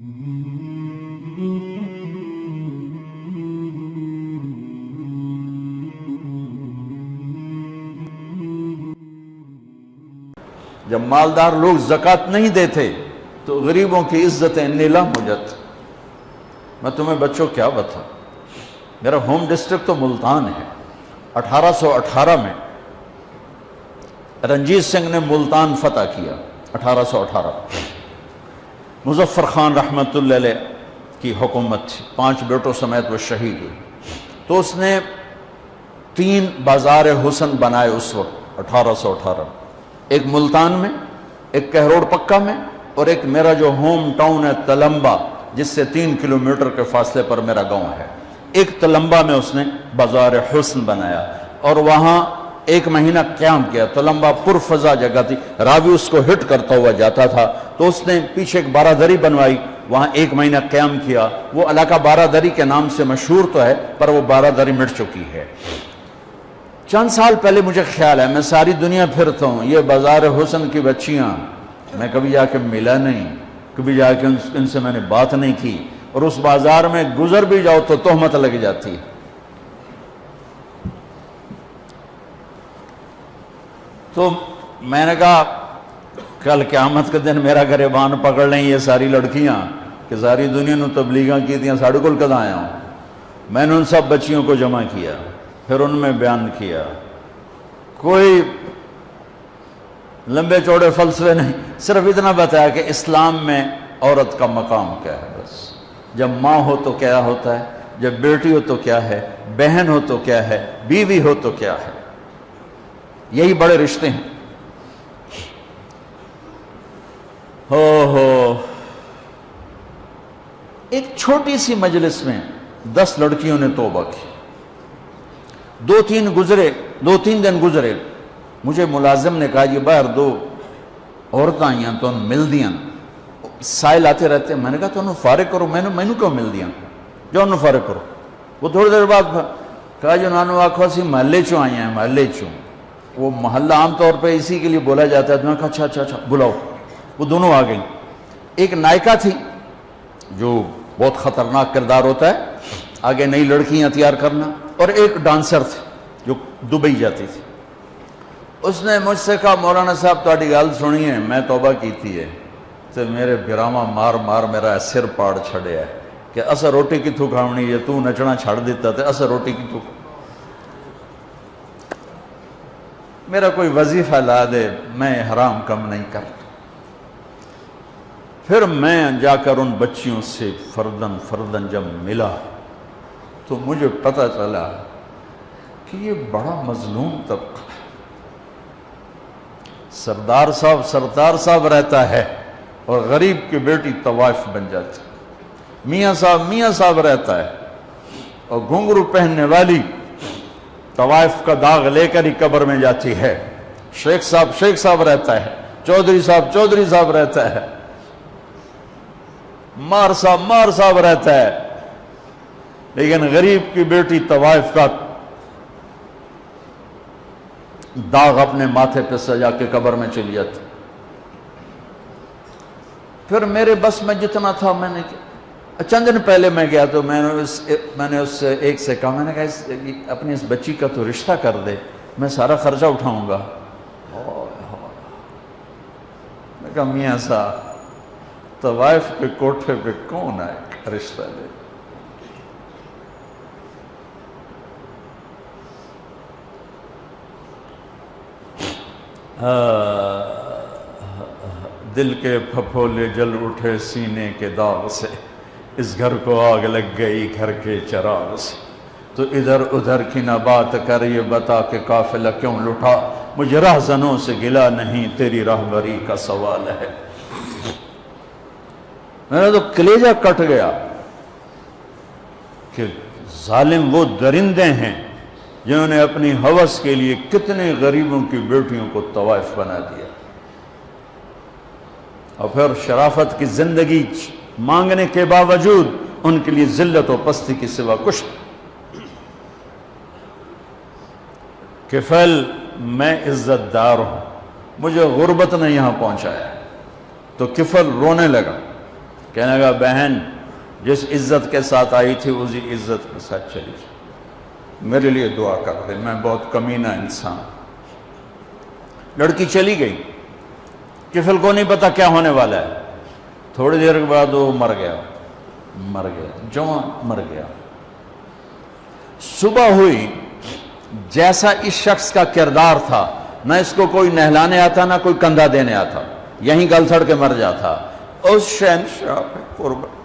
جب مالدار لوگ زکوٰۃ نہیں دیتے تو غریبوں کی عزتیں نیلام ہو جاتی. میں تمہیں بچوں کیا بتا، میرا ہوم ڈسٹرکٹ تو ملتان ہے. 1818 میں رنجیت سنگھ نے ملتان فتح کیا. 1818 مظفر خان رحمۃ اللہ علیہ کی حکومت تھی، 5 بیٹوں سمیت وہ شہید ہوئے. تو اس نے 3 بازار حسن بنائے اس وقت 1818، ایک ملتان میں، ایک کہروڑ پکا میں، اور ایک میرا جو ہوم ٹاؤن ہے تلمبا، جس سے 3 کلومیٹر کے فاصلے پر میرا گاؤں ہے. ایک تلمبا میں اس نے بازار حسن بنایا اور وہاں 1 مہینہ قیام کیا. تلمبا پر فضا جگہ تھی، راوی اس کو ہٹ کرتا ہوا جاتا تھا. تو اس نے پیچھے ایک بارادری بنوائی، وہاں 1 مہینہ قیام کیا. وہ علاقہ بارادری کے نام سے مشہور تو ہے، پر وہ بارادری مٹ چکی ہے. چند سال پہلے مجھے خیال ہے، میں ساری دنیا پھرتا ہوں، یہ بازار حسن کی بچیاں میں کبھی جا کے ملا نہیں، کبھی جا کے ان سے میں نے بات نہیں کی، اور اس بازار میں گزر بھی جاؤ تو تہمت لگ جاتی ہے. تو میں نے کہا کل قیامت کے دن میرا گریبان پکڑ لیں یہ ساری لڑکیاں کہ ساری دنیا نے تبلیغاں کی تھیں، ساڑھے کل کد آیا ہوں. میں نے ان سب بچیوں کو جمع کیا، پھر ان میں بیان کیا. کوئی لمبے چوڑے فلسفے نہیں، صرف اتنا بتایا کہ اسلام میں عورت کا مقام کیا ہے. بس جب ماں ہو تو کیا ہوتا ہے، جب بیٹی ہو تو کیا ہے، بہن ہو تو کیا ہے، بیوی ہو تو کیا ہے. یہی بڑے رشتے ہیں. ہو ایک چھوٹی سی مجلس میں 10 لڑکیوں نے توبہ کی. 2-3 دن گزرے، مجھے ملازم نے کہا یہ باہر 2 عورتیں آئیاں تو مل دیاں، سائل آتے رہتے. میں نے کہا تو انہوں فارغ کرو، میں نے کیوں مل دیاں، جو انہوں فارغ کرو. وہ تھوڑی دیر بعد کہا جو انہوں نے آخوا سی محلے چوں آئی ہیں، محلے چوں. وہ محلہ عام طور پہ اسی کے لیے بولا جاتا ہے. تو میں نے کہا اچھا بلاؤ. وہ دونوں آ گئیں. ایک نائکہ تھی جو بہت خطرناک کردار ہوتا ہے، آگے نئی لڑکیاں تیار کرنا، اور ایک ڈانسر تھی جو دبئی جاتی تھی. اس نے مجھ سے کہا مولانا صاحب تہاڈی گل سنی ہے، میں توبہ کیتی ہے تے میرے براما مار میرا سر پاڑ چھڑیا ہے کہ اسا روٹی کتھوں کھاونی ہے، تو نچنا چھڑ دیتا تے اسا روٹی کتھوں. میرا کوئی وظیفہ لا دے، میں حرام کم نہیں کرتا. پھر میں جا کر ان بچیوں سے فردن جب ملا تو مجھے پتہ چلا کہ یہ بڑا مظلوم طبقہ ہے. سردار صاحب رہتا ہے اور غریب کی بیٹی طوائف بن جاتی. میاں صاحب رہتا ہے اور گھنگرو پہننے والی طوائف کا داغ لے کر ہی قبر میں جاتی ہے. شیخ صاحب رہتا ہے، چودھری صاحب رہتا ہے، مار صاحب رہتا ہے، لیکن غریب کی بیٹی طوائف کا داغ اپنے ماتھے پہ سجا کے قبر میں چلی جاتی. پھر میرے بس میں جتنا تھا میں نے چند دن پہلے میں گیا تو میں نے اس سے ایک سے کہا، میں نے کہا اپنی اس بچی کا تو رشتہ کر دے، میں سارا خرچہ اٹھاؤں گا. میں کہا میاں صاحب طوائف کے کوٹھے پہ کون آئے رشتہ دے. دل کے پھپھولے جل اٹھے سینے کے داغ سے، اس گھر کو آگ لگ گئی گھر کے چراغ سے. تو ادھر ادھر کی نہ بات کر، یہ بتا کہ قافلہ کیوں لٹا. مجھے راہزنوں سے گلا نہیں، تیری راہبری کا سوال ہے. میرا تو کلیجہ کٹ گیا کہ ظالم وہ درندے ہیں جنہوں نے اپنی ہوس کے لیے کتنے غریبوں کی بیٹیوں کو طوائف بنا دیا، اور پھر شرافت کی زندگی مانگنے کے باوجود ان کے لیے ذلت و پستی کی سوا کچھ. کفل میں عزت دار ہوں، مجھے غربت نے یہاں پہنچایا. تو کفل رونے لگا کہنے لگا بہن جس عزت کے ساتھ آئی تھی اسی عزت کے ساتھ چلی جائے، میرے لیے دعا کر دے، میں بہت کمینہ انسان۔ لڑکی چلی گئی، کفل کو نہیں پتا کیا ہونے والا ہے، تھوڑی دیر کے بعد وہ مر گیا، جوان مر گیا۔ صبح ہوئی، جیسا اس شخص کا کردار تھا، نہ اس کو کوئی نہلانے آتا نہ کوئی کندھا دینے آتا، یہیں گل سڑ کے مر جاتا۔ اس شہنشاہ پہ قربان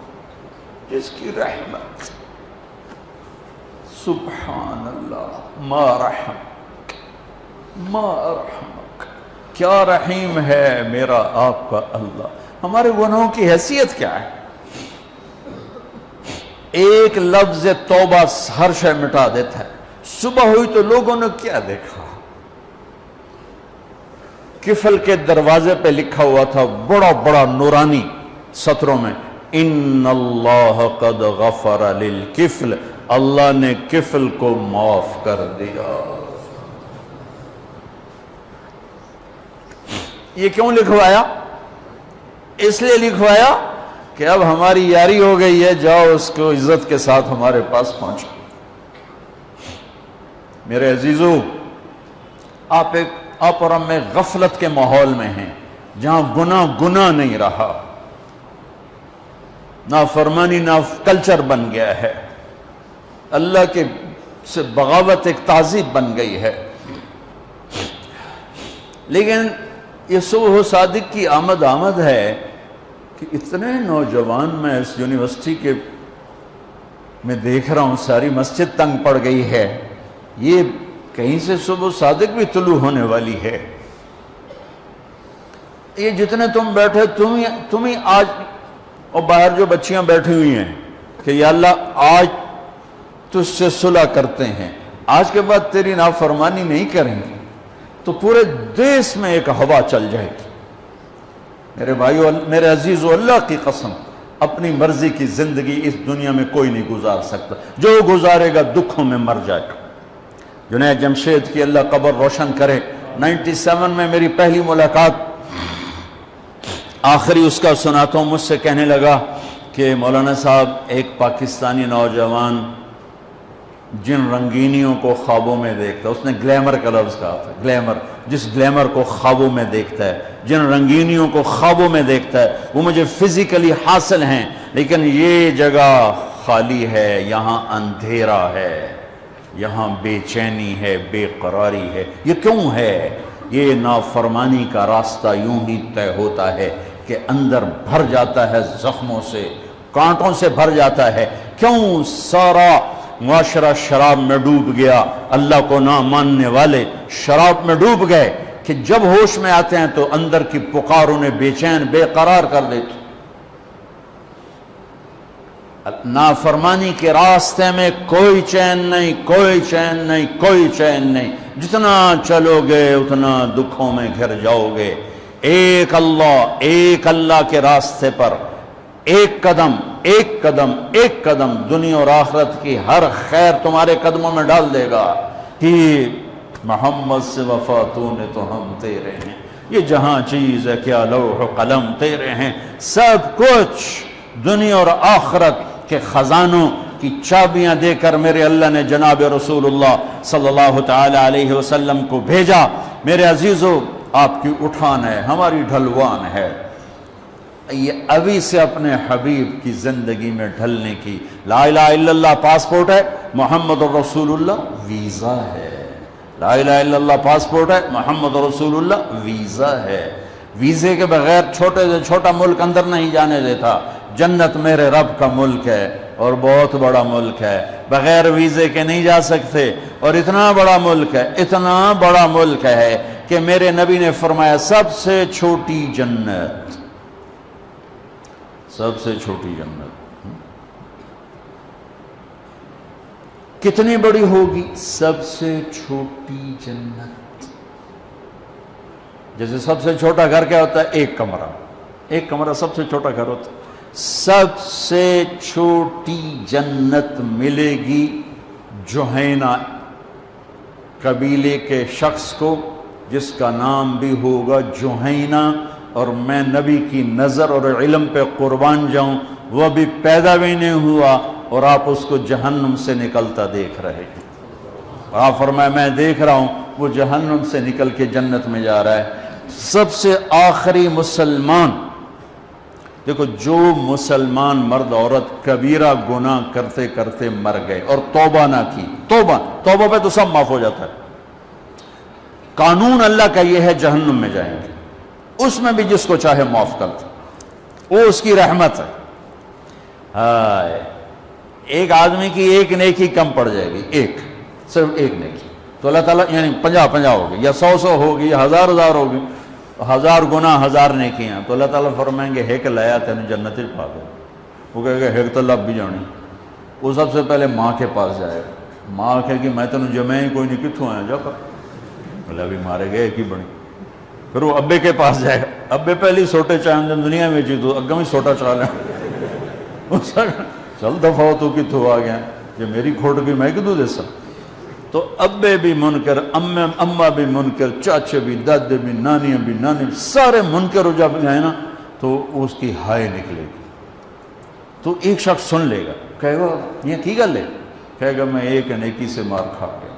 جس کی رحمت، سبحان اللہ، ما رحمک ما رحمک، کیا رحیم ہے میرا آپ کا اللہ۔ ہمارے گناہوں کی حیثیت کیا ہے؟ ایک لفظ توبہ ہر شے مٹا دیتا ہے۔ صبح ہوئی تو لوگوں نے کیا دیکھا؟ کفل کے دروازے پہ لکھا ہوا تھا بڑا بڑا نورانی سطروں میں، ان اللہ قد غفر للکفل، اللہ نے کفل کو معاف کر دیا۔ یہ کیوں لکھوایا؟ اس لیے لکھوایا کہ اب ہماری یاری ہو گئی ہے، جاؤ اس کو عزت کے ساتھ ہمارے پاس پہنچو۔ میرے عزیزو، آپ اور ہم غفلت کے ماحول میں ہیں، جہاں گناہ نہیں رہا، نافرمانی کلچر بن گیا ہے، اللہ کے سے بغاوت ایک تہذیب بن گئی ہے۔ لیکن یہ صبح صادق کی آمد ہے کہ اتنے نوجوان میں اس یونیورسٹی کے میں دیکھ رہا ہوں، ساری مسجد تنگ پڑ گئی ہے، یہ کہیں سے صبح صادق بھی طلوع ہونے والی ہے۔ یہ جتنے تم بیٹھے تم ہی آج، اور باہر جو بچیاں بیٹھی ہوئی ہیں کہ یا اللہ آج تجھ سے صلح کرتے ہیں، آج کے بعد تیری نافرمانی نہیں کریں گے، تو پورے دیش میں ایک ہوا چل جائے گی۔ میرے بھائیو، میرے عزیزو، اللہ کی قسم، اپنی مرضی کی زندگی اس دنیا میں کوئی نہیں گزار سکتا، جو گزارے گا دکھوں میں مر جائے گا۔ جنید جمشید کی اللہ قبر روشن کرے، 97 میں میری پہلی ملاقات، آخری اس کا سناتا ہوں، مجھ سے کہنے لگا کہ مولانا صاحب، ایک پاکستانی نوجوان جن رنگینیوں کو خوابوں میں دیکھتا ہے، اس نے گلیمر کا لفظ کہا تھا، گلیمر، جس گلیمر کو خوابوں میں دیکھتا ہے، جن رنگینیوں کو خوابوں میں دیکھتا ہے، وہ مجھے فزیکلی حاصل ہیں، لیکن یہ جگہ خالی ہے، یہاں اندھیرا ہے، یہاں بے چینی ہے، بے قراری ہے۔ یہ کیوں ہے؟ یہ نافرمانی کا راستہ یوں ہی طے ہوتا ہے کہ اندر بھر جاتا ہے زخموں سے، کانٹوں سے بھر جاتا ہے۔ کیوں سارا معاشرہ شراب میں ڈوب گیا؟ اللہ کو نہ ماننے والے شراب میں ڈوب گئے کہ جب ہوش میں آتے ہیں تو اندر کی پکار انہیں بے چین، بے قرار کر دیتی۔ نافرمانی کے راستے میں کوئی چین نہیں، کوئی چین نہیں، کوئی چین نہیں، جتنا چلو گے اتنا دکھوں میں گھر جاؤ گے۔ ایک اللہ کے راستے پر ایک قدم ایک قدم ایک قدم دنیا اور آخرت کی ہر خیر تمہارے قدموں میں ڈال دے گا کہ محمد سے وفا تو نے تو ہم تیرے ہیں، یہ جہاں چیز ہے کیا لوح و قلم تیرے ہیں، سب کچھ دنیا اور آخرت کے خزانوں کی چابیاں دے کر میرے اللہ نے جناب رسول اللہ صلی اللہ تعالی علیہ وسلم کو بھیجا۔ میرے عزیزو، آپ کی اٹھان ہے، ہماری ڈھلوان ہے، یہ ابھی سے اپنے حبیب کی زندگی میں ڈھلنے کی۔ لا الہ الا اللہ پاسپورٹ ہے، محمد رسول اللہ ویزا ہے۔ لا الہ الا اللہ پاسپورٹ ہے، محمد رسول اللہ ویزا ہے۔ ویزے کے بغیر چھوٹے سے چھوٹا ملک اندر نہیں جانے دیتا۔ جنت میرے رب کا ملک ہے اور بہت بڑا ملک ہے، بغیر ویزے کے نہیں جا سکتے، اور اتنا بڑا ملک ہے، اتنا بڑا ملک ہے کہ میرے نبی نے فرمایا سب سے چھوٹی جنت، سب سے چھوٹی جنت کتنی بڑی ہوگی؟ سب سے چھوٹی جنت۔ جیسے سب سے چھوٹا گھر کیا ہوتا ہے؟ ایک کمرہ سب سے چھوٹا گھر ہوتا ہے۔ سب سے چھوٹی جنت ملے گی جوہینہ قبیلے کے شخص کو، جس کا نام بھی ہوگا جوہینہ، اور میں نبی کی نظر اور علم پہ قربان جاؤں، وہ ابھی پیدا بھی نہیں ہوا اور آپ اس کو جہنم سے نکلتا دیکھ رہے ہیں۔ اور آپ فرمائے میں دیکھ رہا ہوں وہ جہنم سے نکل کے جنت میں جا رہا ہے۔ سب سے آخری مسلمان، دیکھو جو مسلمان مرد عورت کبیرہ گناہ کرتے کرتے مر گئے اور توبہ نہ کی، توبہ پہ تو سب معاف ہو جاتا ہے، قانون اللہ کا یہ ہے جہنم میں جائیں گے، اس میں بھی جس کو چاہے معاف کر دے، وہ اس کی رحمت ہے۔ ایک آدمی کی ایک نیکی کم پڑ جائے گی، صرف ایک نیکی، تو اللہ تعالیٰ یعنی 50 ہوگی یا 100 ہوگی یا 1000 ہوگی، 1000 گناہ 1000 نیکیاں، تو اللہ تعالیٰ فرمائیں گے ہیک لایا تینوں جنت پا گئے۔ وہ کہے گا ہیک تو لب بھی جانی، وہ سب سے پہلے ماں کے پاس جائے گا، ماں کہے گی میں تینوں جمع ہی کوئی نہیں، کتوں آیا جا کر، بولے ابھی مارے گئے ایک ہی بنی۔ پھر وہ ابے کے پاس جائے گا، ابے پہلی سوٹے چاہیں دنیا میں چیز تو اگہ میں سوٹا چاہ لیں، چل دفعہ ہو تو کتوں آ گیا، یہ میری کھوٹ بھی میں کدوں دے سکتا۔ تو ابے بھی منکر، اماں بھی منکر، چاچے بھی، دادے بھی، نانیاں بھی، سارے منکر ہو جب جائیں نا تو اس کی ہائے نکلے گی۔ تو ایک شخص سن لے گا، کہے گا یہ کی گل ہے، کہے گا میں ایک نیکی سے مار کھا گیا۔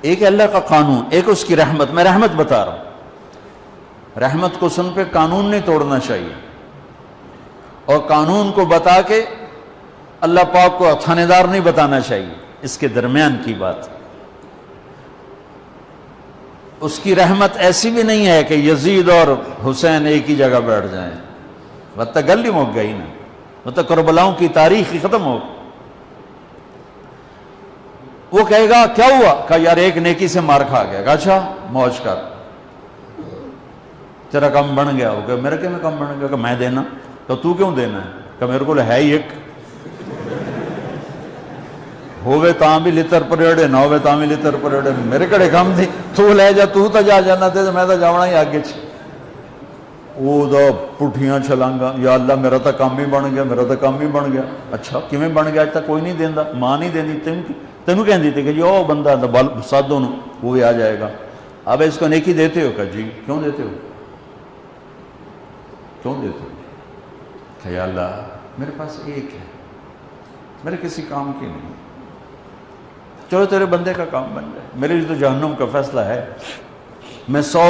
ایک اللہ کا قانون، ایک اس کی رحمت، میں رحمت بتا رہا ہوں، رحمت کو سن پہ قانون نہیں توڑنا چاہیے، اور قانون کو بتا کے اللہ پاک کو تھانے دار نہیں بتانا چاہیے، اس کے درمیان کی بات۔ اس کی رحمت ایسی بھی نہیں ہے کہ یزید اور حسین ایک ہی جگہ بیٹھ جائیں، مطلب گل ہی مک گئی نا، مطلب کربلاؤں کی تاریخ ہی ختم ہو۔ وہ کہے گا کیا ہوا، کہا یار ایک نیکی سے مار کھا گیا، کہا اچھا موج کر، تیرا کم بن گیا، وہ کہا میرا کیا میں کم بن گیا، کہ میں دینا، تو کیوں دینا ہے، کہ میرے کو ہے ہی ایک، ہووے تاں بھی لتر پریڑے نہ ہووے تاں بھی لتر پریڑے، میرے کڑے کم تھی، تو لے جا، تو تا جا جانا تے میں تا جاونا ہی آگے چھ۔ وہ دا پٹھیاں چھلانگا، یا اللہ میرا تا کام ہی بن گیا، میرا تا کام ہی بن گیا، اچھا کیویں بن گیا، تا کوئی نہیں دیندا، ماں نہیں دینی، تینوں کہن دیتے کہ جی او بندہ سادوں وہ بھی آ جائے گا، اب اس کو نیکی دیتے ہو، کہ جی کیوں دیتے ہو، کیوں دیتے ہو، کہ یا اللہ میرے پاس ایک ہے، میرے کسی کام کی نہیں، چلو تیرے بندے کا کام بن جائے، میرے لیے تو جہنم کا فیصلہ ہے، میں 100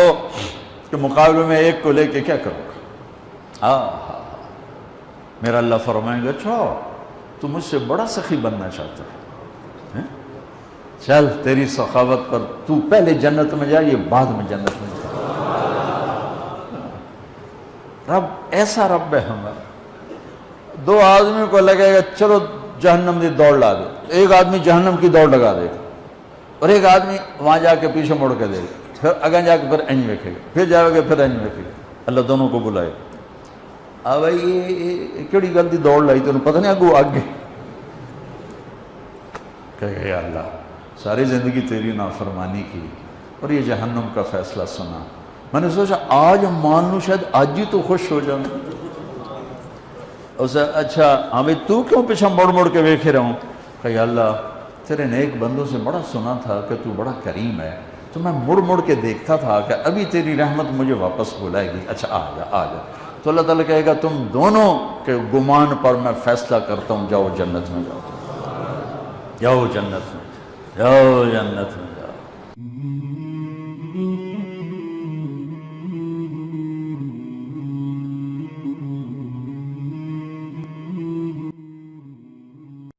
کے مقابلے میں ایک کو لے کے کیا کروں گا۔ میرا اللہ فرمائیں گا اچھا تو مجھ سے بڑا سخی بننا چاہتا ہے، چل تیری سخاوت پر تو پہلے جنت میں جا، یہ بعد میں جنت میں جا۔ رب ایسا رب ہے ہمارا۔ دو آدمی کو لگے گا چلو جہنم دی دوڑ لا دے، ایک آدمی جہنم کی دوڑ لگا دے گا اور ایک آدمی وہاں جا کے پیچھے مڑ کے دے گا، پھر اگیں جا کے پھر انج ویکھے گا، پھر جائے گا پھر انج ویکھے گا، اللہ دونوں کو بلائے گا، بھائی یہ کیڑی گل دی دوڑ لائی تینوں پتہ نہیں اگو آگے، کہے گا یا اللہ ساری زندگی تیری نافرمانی کی اور یہ جہنم کا فیصلہ سنا، میں نے سوچا آج مان لوں شاید آج ہی تو خوش ہو جاؤں۔ اسے اچھا ہاں بھائی تو کیوں پیچھے مڑ مڑ کے ویکھے رہوں، کہ یا اللہ تیرے نیک بندوں سے بڑا سنا تھا کہ تو بڑا کریم ہے، تو میں مڑ مڑ کے دیکھتا تھا کہ ابھی تیری رحمت مجھے واپس بلائے گی، اچھا آ جا آ جا، تو اللہ تعالیٰ کہے گا تم دونوں کے گمان پر میں فیصلہ کرتا ہوں، جاؤ جنت میں، جاؤ جنت میں، جاؤ جنت میں۔